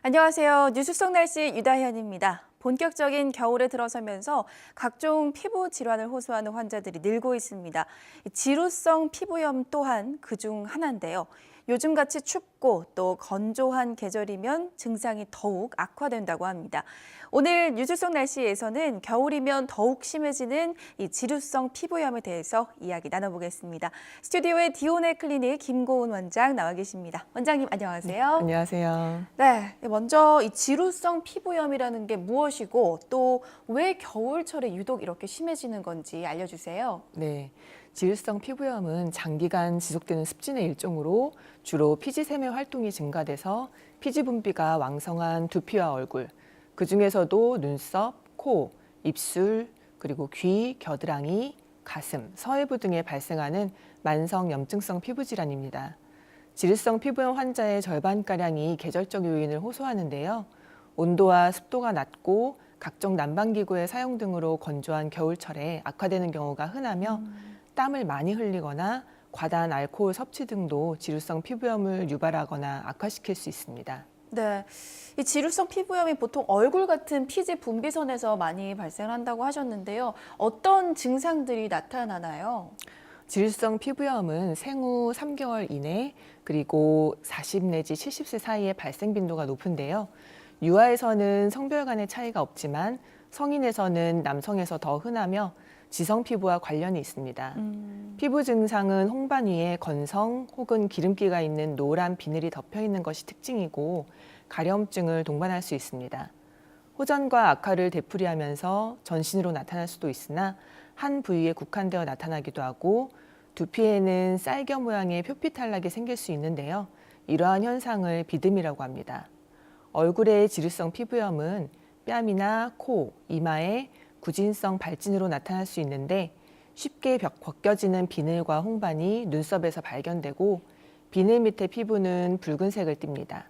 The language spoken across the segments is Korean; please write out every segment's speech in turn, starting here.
안녕하세요. 뉴스 속 날씨 유다현입니다. 본격적인 겨울에 들어서면서 각종 피부 질환을 호소하는 환자들이 늘고 있습니다. 지루성 피부염 또한 그중 하나인데요. 요즘같이 춥고 또 건조한 계절이면 증상이 더욱 악화된다고 합니다. 오늘 뉴스 속 날씨에서는 겨울이면 더욱 심해지는 이 지루성 피부염에 대해서 이야기 나눠보겠습니다. 스튜디오에 디오네 클리닉 김고은 원장 나와 계십니다. 원장님 안녕하세요. 안녕하세요. 네, 먼저 이 지루성 피부염이라는 게 무엇이고 또 왜 겨울철에 유독 이렇게 심해지는 건지 알려주세요. 네, 지루성 피부염은 장기간 지속되는 습진의 일종으로 주로 피지세밀 활동이 증가돼서 피지 분비가 왕성한 두피와 얼굴, 그중에서도 눈썹, 코, 입술, 그리고 귀, 겨드랑이, 가슴, 서해부 등에 발생하는 만성 염증성 피부 질환입니다. 지루성 피부염 환자의 절반가량이 계절적 요인을 호소하는데요. 온도와 습도가 낮고 각종 난방기구의 사용 등으로 건조한 겨울철에 악화되는 경우가 흔하며 땀을 많이 흘리거나 과다한 알코올 섭취 등도 지루성 피부염을 유발하거나 악화시킬 수 있습니다. 네, 이 지루성 피부염이 보통 얼굴 같은 피지 분비선에서 많이 발생한다고 하셨는데요. 어떤 증상들이 나타나나요? 지루성 피부염은 생후 3개월 이내 그리고 40 내지 70세 사이에 발생 빈도가 높은데요. 유아에서는 성별 간의 차이가 없지만 성인에서는 남성에서 더 흔하며 지성 피부와 관련이 있습니다. 피부 증상은 홍반 위에 건성 혹은 기름기가 있는 노란 비늘이 덮여 있는 것이 특징이고 가려움증을 동반할 수 있습니다. 호전과 악화를 되풀이하면서 전신으로 나타날 수도 있으나 한 부위에 국한되어 나타나기도 하고 두피에는 쌀겨 모양의 표피 탈락이 생길 수 있는데요. 이러한 현상을 비듬이라고 합니다. 얼굴의 지루성 피부염은 뺨이나 코, 이마에 구진성 발진으로 나타날 수 있는데 쉽게 벗겨지는 비늘과 홍반이 눈썹에서 발견되고 비늘 밑의 피부는 붉은색을 띱니다.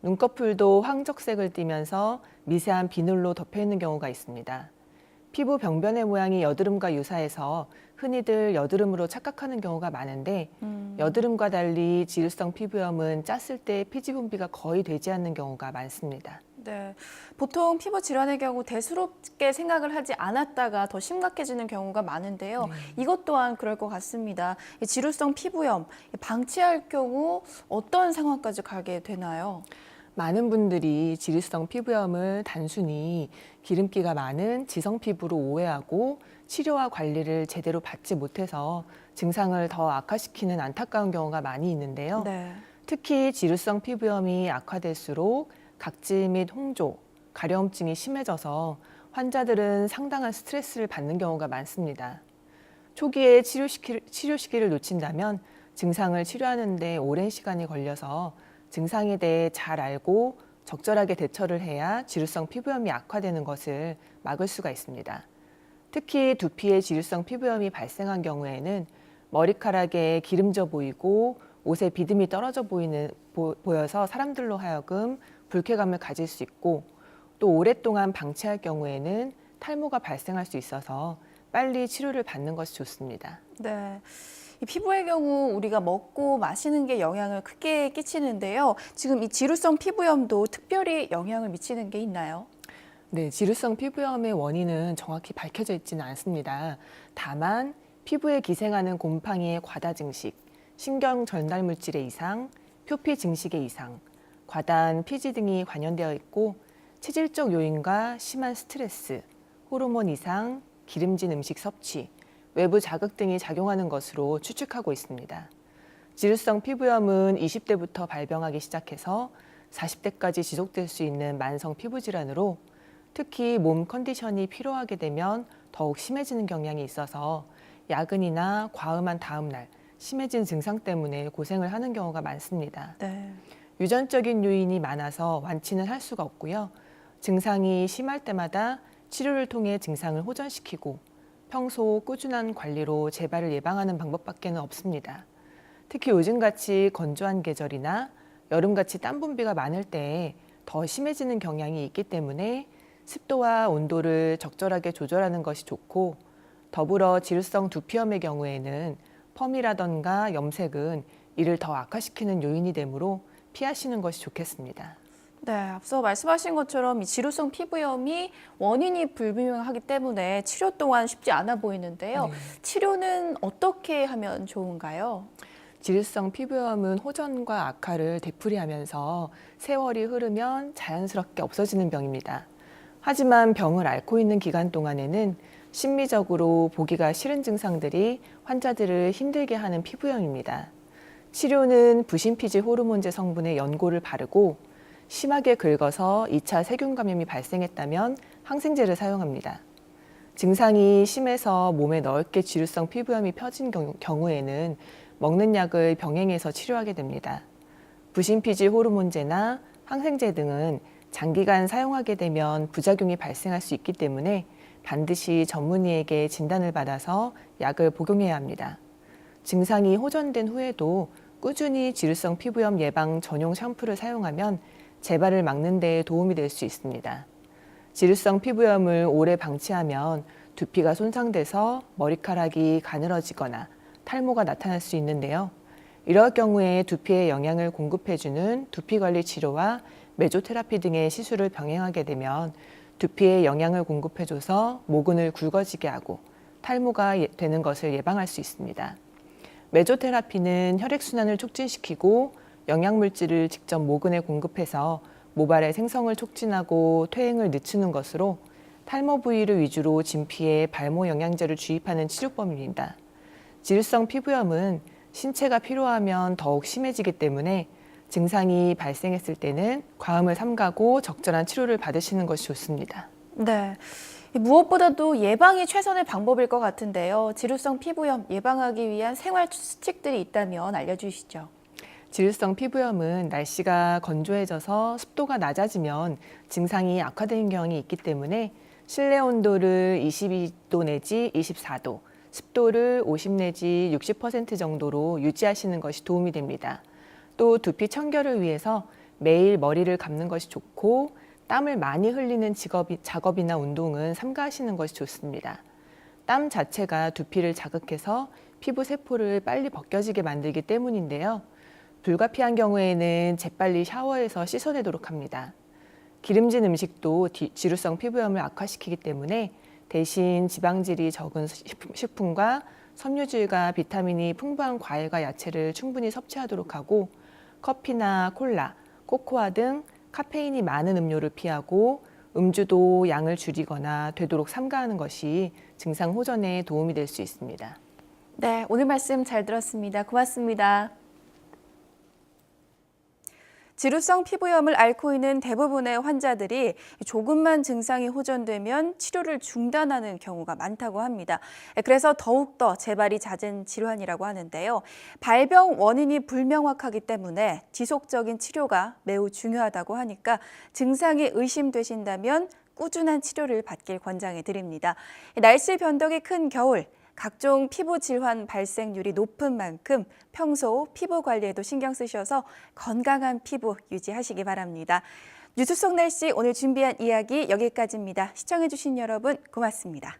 눈꺼풀도 황적색을 띠면서 미세한 비늘로 덮여 있는 경우가 있습니다. 피부 병변의 모양이 여드름과 유사해서 흔히들 여드름으로 착각하는 경우가 많은데 여드름과 달리 지루성 피부염은 짰을 때 피지 분비가 거의 되지 않는 경우가 많습니다. 네, 보통 피부 질환의 경우 대수롭게 생각을 하지 않았다가 더 심각해지는 경우가 많은데요. 이것 또한 그럴 것 같습니다. 이 지루성 피부염 방치할 경우 어떤 상황까지 가게 되나요? 많은 분들이 지루성 피부염을 단순히 기름기가 많은 지성 피부로 오해하고 치료와 관리를 제대로 받지 못해서 증상을 더 악화시키는 안타까운 경우가 많이 있는데요. 네. 특히 지루성 피부염이 악화될수록 각질 및 홍조, 가려움증이 심해져서 환자들은 상당한 스트레스를 받는 경우가 많습니다. 초기에 치료 시기를 놓친다면 증상을 치료하는 데 오랜 시간이 걸려서 증상에 대해 잘 알고 적절하게 대처를 해야 지루성 피부염이 악화되는 것을 막을 수가 있습니다. 특히 두피에 지루성 피부염이 발생한 경우에는 머리카락에 기름져 보이고 옷에 비듬이 떨어져 보여서 사람들로 하여금 불쾌감을 가질 수 있고 또 오랫동안 방치할 경우에는 탈모가 발생할 수 있어서 빨리 치료를 받는 것이 좋습니다. 네. 이 피부의 경우 우리가 먹고 마시는 게 영향을 크게 끼치는데요. 지금 이 지루성 피부염도 특별히 영향을 미치는 게 있나요? 네, 지루성 피부염의 원인은 정확히 밝혀져 있지는 않습니다. 다만 피부에 기생하는 곰팡이의 과다 증식, 신경 전달 물질의 이상, 표피 증식의 이상, 과다한 피지 등이 관련되어 있고 체질적 요인과 심한 스트레스, 호르몬 이상, 기름진 음식 섭취, 외부 자극 등이 작용하는 것으로 추측하고 있습니다. 지루성 피부염은 20대부터 발병하기 시작해서 40대까지 지속될 수 있는 만성 피부 질환으로 특히 몸 컨디션이 피로하게 되면 더욱 심해지는 경향이 있어서 야근이나 과음한 다음 날 심해진 증상 때문에 고생을 하는 경우가 많습니다. 네. 유전적인 요인이 많아서 완치는 할 수가 없고요. 증상이 심할 때마다 치료를 통해 증상을 호전시키고 평소 꾸준한 관리로 재발을 예방하는 방법밖에는 없습니다. 특히 요즘같이 건조한 계절이나 여름같이 땀 분비가 많을 때 더 심해지는 경향이 있기 때문에 습도와 온도를 적절하게 조절하는 것이 좋고 더불어 지루성 두피염의 경우에는 펌이라던가 염색은 이를 더 악화시키는 요인이 되므로 피하시는 것이 좋겠습니다. 네, 앞서 말씀하신 것처럼 이 지루성 피부염이 원인이 불분명하기 때문에 치료 또한 쉽지 않아 보이는데요. 네. 치료는 어떻게 하면 좋은가요? 지루성 피부염은 호전과 악화를 되풀이하면서 세월이 흐르면 자연스럽게 없어지는 병입니다. 하지만 병을 앓고 있는 기간 동안에는 심리적으로 보기가 싫은 증상들이 환자들을 힘들게 하는 피부염입니다. 치료는 부신피지 호르몬제 성분의 연고를 바르고 심하게 긁어서 2차 세균 감염이 발생했다면 항생제를 사용합니다. 증상이 심해서 몸에 넓게 지루성 피부염이 펴진 경우에는 먹는 약을 병행해서 치료하게 됩니다. 부신피지 호르몬제나 항생제 등은 장기간 사용하게 되면 부작용이 발생할 수 있기 때문에 반드시 전문의에게 진단을 받아서 약을 복용해야 합니다. 증상이 호전된 후에도 꾸준히 지루성 피부염 예방 전용 샴푸를 사용하면 재발을 막는 데 도움이 될 수 있습니다. 지루성 피부염을 오래 방치하면 두피가 손상돼서 머리카락이 가늘어지거나 탈모가 나타날 수 있는데요. 이럴 경우에 두피에 영양을 공급해주는 두피관리 치료와 메조테라피 등의 시술을 병행하게 되면 두피에 영양을 공급해줘서 모근을 굵어지게 하고 탈모가 되는 것을 예방할 수 있습니다. 메조테라피는 혈액순환을 촉진시키고 영양물질을 직접 모근에 공급해서 모발의 생성을 촉진하고 퇴행을 늦추는 것으로 탈모 부위를 위주로 진피에 발모 영양제를 주입하는 치료법입니다. 지루성 피부염은 신체가 피로하면 더욱 심해지기 때문에 증상이 발생했을 때는 과음을 삼가고 적절한 치료를 받으시는 것이 좋습니다. 네. 무엇보다도 예방이 최선의 방법일 것 같은데요. 지루성 피부염 예방하기 위한 생활 수칙들이 있다면 알려주시죠. 지루성 피부염은 날씨가 건조해져서 습도가 낮아지면 증상이 악화되는 경향이 있기 때문에 실내 온도를 22도 내지 24도, 습도를 50 내지 60% 정도로 유지하시는 것이 도움이 됩니다. 또 두피 청결을 위해서 매일 머리를 감는 것이 좋고 땀을 많이 흘리는 작업이나 운동은 삼가하시는 것이 좋습니다. 땀 자체가 두피를 자극해서 피부 세포를 빨리 벗겨지게 만들기 때문인데요. 불가피한 경우에는 재빨리 샤워해서 씻어내도록 합니다. 기름진 음식도 지루성 피부염을 악화시키기 때문에 대신 지방질이 적은 식품과 섬유질과 비타민이 풍부한 과일과 야채를 충분히 섭취하도록 하고 커피나 콜라, 코코아 등 카페인이 많은 음료를 피하고 음주도 양을 줄이거나 되도록 삼가하는 것이 증상 호전에 도움이 될 수 있습니다. 네, 오늘 말씀 잘 들었습니다. 고맙습니다. 지루성 피부염을 앓고 있는 대부분의 환자들이 조금만 증상이 호전되면 치료를 중단하는 경우가 많다고 합니다. 그래서 더욱더 재발이 잦은 질환이라고 하는데요. 발병 원인이 불명확하기 때문에 지속적인 치료가 매우 중요하다고 하니까 증상이 의심되신다면 꾸준한 치료를 받길 권장해 드립니다. 날씨 변덕이 큰 겨울, 각종 피부 질환 발생률이 높은 만큼 평소 피부 관리에도 신경 쓰셔서 건강한 피부 유지하시기 바랍니다. 뉴스 속 날씨 오늘 준비한 이야기 여기까지입니다. 시청해주신 여러분 고맙습니다.